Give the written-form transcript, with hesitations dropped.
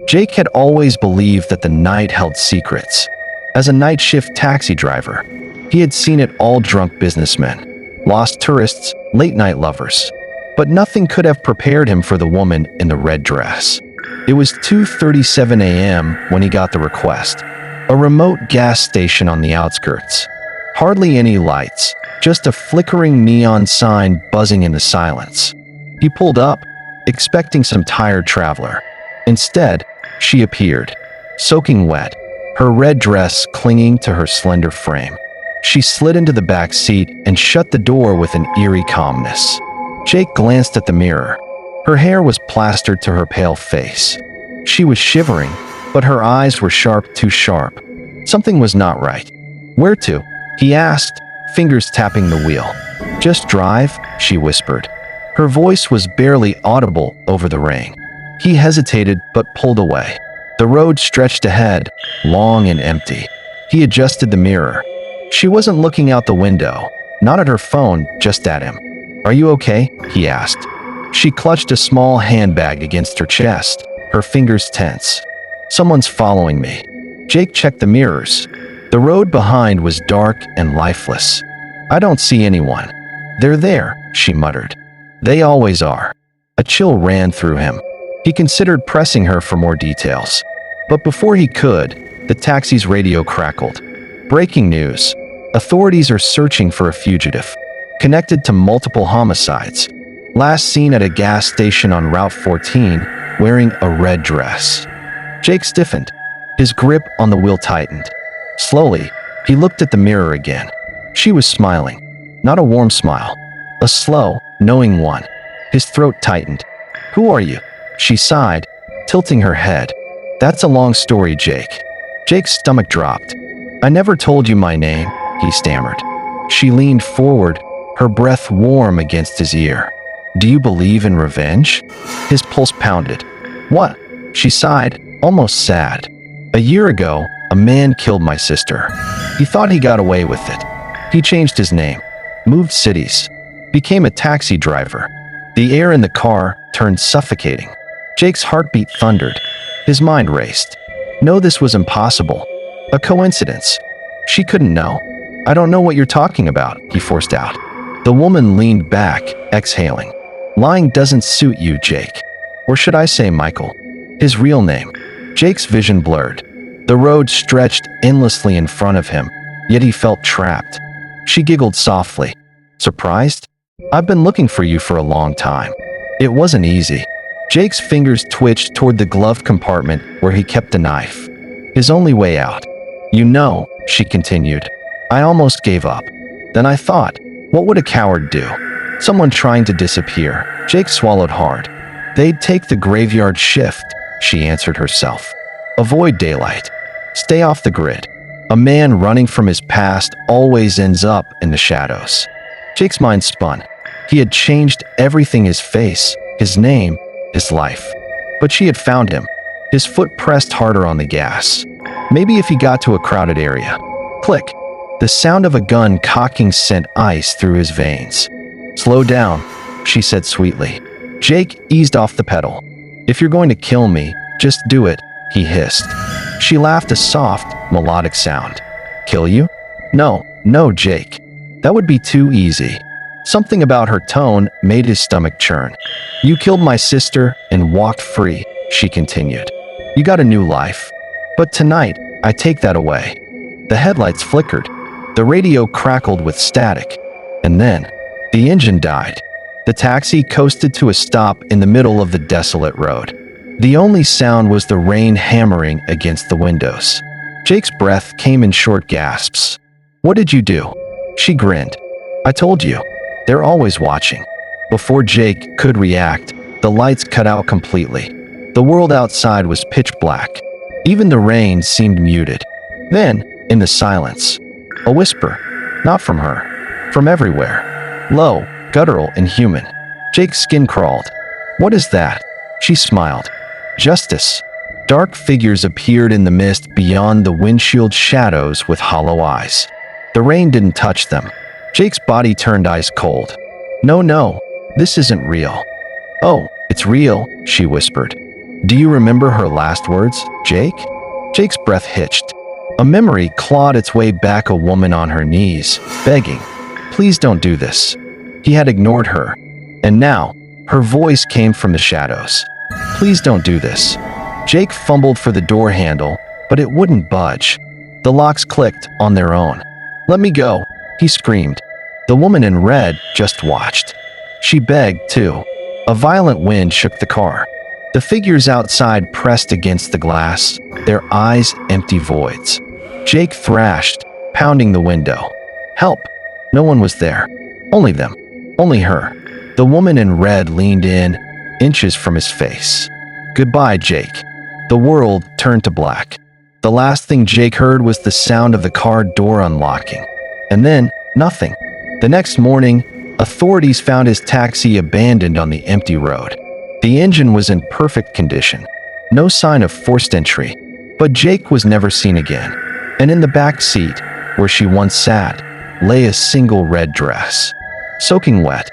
Jake had always believed that the night held secrets. As a night shift taxi driver, he had seen it all: drunk businessmen, lost tourists, late-night lovers. But nothing could have prepared him for the woman in the red dress. It was 2:37 a.m. when he got the request. A remote gas station on the outskirts. Hardly any lights, just a flickering neon sign buzzing in the silence. He pulled up, expecting some tired traveler. Instead, she appeared, soaking wet, her red dress clinging to her slender frame. She slid into the back seat and shut the door with an eerie calmness. Jake glanced at the mirror. Her hair was plastered to her pale face. She was shivering, but her eyes were sharp, too sharp. Something was not right. "Where to?" he asked, fingers tapping the wheel. "Just drive," she whispered. Her voice was barely audible over the rain. He hesitated but pulled away. The road stretched ahead, long and empty. He adjusted the mirror. She wasn't looking out the window, not at her phone, just at him. "Are you okay?" he asked. She clutched a small handbag against her chest, her fingers tense. "Someone's following me." Jake checked the mirrors. The road behind was dark and lifeless. "I don't see anyone." "They're there," she muttered. "They always are." A chill ran through him. He considered pressing her for more details. But before he could, the taxi's radio crackled. "Breaking news. Authorities are searching for a fugitive, connected to multiple homicides. Last seen at a gas station on Route 14, wearing a red dress." Jake stiffened. His grip on the wheel tightened. Slowly, he looked at the mirror again. She was smiling. Not a warm smile. A slow, knowing one. His throat tightened. "Who are you?" She sighed, tilting her head. "That's a long story, Jake." Jake's stomach dropped. "I never told you my name," he stammered. She leaned forward, her breath warm against his ear. "Do you believe in revenge?" His pulse pounded. "What?" She sighed, almost sad. "A year ago, a man killed my sister. He thought he got away with it. He changed his name, moved cities, became a taxi driver." The air in the car turned suffocating. Jake's heartbeat thundered. His mind raced. No, this was impossible. A coincidence. She couldn't know. "I don't know what you're talking about," he forced out. The woman leaned back, exhaling. "Lying doesn't suit you, Jake. Or should I say Michael?" His real name. Jake's vision blurred. The road stretched endlessly in front of him, yet he felt trapped. She giggled softly. "Surprised? I've been looking for you for a long time." It wasn't easy. Jake's fingers twitched toward the glove compartment where he kept a knife. His only way out. "You know," she continued, "I almost gave up. Then I thought, what would a coward do? Someone trying to disappear." Jake swallowed hard. "They'd take the graveyard shift," she answered herself. "Avoid daylight. Stay off the grid. A man running from his past always ends up in the shadows." Jake's mind spun. He had changed everything: his face, his name, his life. But she had found him. His foot pressed harder on the gas. Maybe if he got to a crowded area. Click. The sound of a gun cocking sent ice through his veins. "Slow down," she said sweetly. Jake eased off the pedal. "If you're going to kill me, just do it," he hissed. She laughed, a soft, melodic sound. "Kill you? No, no, Jake. That would be too easy." Something about her tone made his stomach churn. "You killed my sister and walked free," she continued. "You got a new life. But tonight, I take that away." The headlights flickered. The radio crackled with static. And then, the engine died. The taxi coasted to a stop in the middle of the desolate road. The only sound was the rain hammering against the windows. Jake's breath came in short gasps. "What did you do?" She grinned. "I told you. They're always watching." Before Jake could react, the lights cut out completely. The world outside was pitch black. Even the rain seemed muted. Then, in the silence, a whisper. Not from her. From everywhere. Low, guttural, and human. Jake's skin crawled. "What is that?" She smiled. "Justice." Dark figures appeared in the mist beyond the windshield shadows with hollow eyes. The rain didn't touch them. Jake's body turned ice cold. "No, no, this isn't real." "Oh, it's real," she whispered. Do you remember her last words, Jake? Jake's breath hitched. A memory clawed its way back, a woman on her knees, begging, "Please don't do this." He had ignored her, and now her voice came from the shadows. "Please don't do this." Jake fumbled for the door handle, but it wouldn't budge. The locks clicked on their own. "Let me go," he screamed. The woman in red just watched. She begged, too. A violent wind shook the car. The figures outside pressed against the glass, their eyes empty voids. Jake thrashed, pounding the window. "Help!" No one was there. Only them. Only her. The woman in red leaned in, inches from his face. "Goodbye, Jake." The world turned to black. The last thing Jake heard was the sound of the car door unlocking. And then, nothing. The next morning, authorities found his taxi abandoned on the empty road. The engine was in perfect condition. No sign of forced entry. But Jake was never seen again. And in the back seat, where she once sat, lay a single red dress. Soaking wet,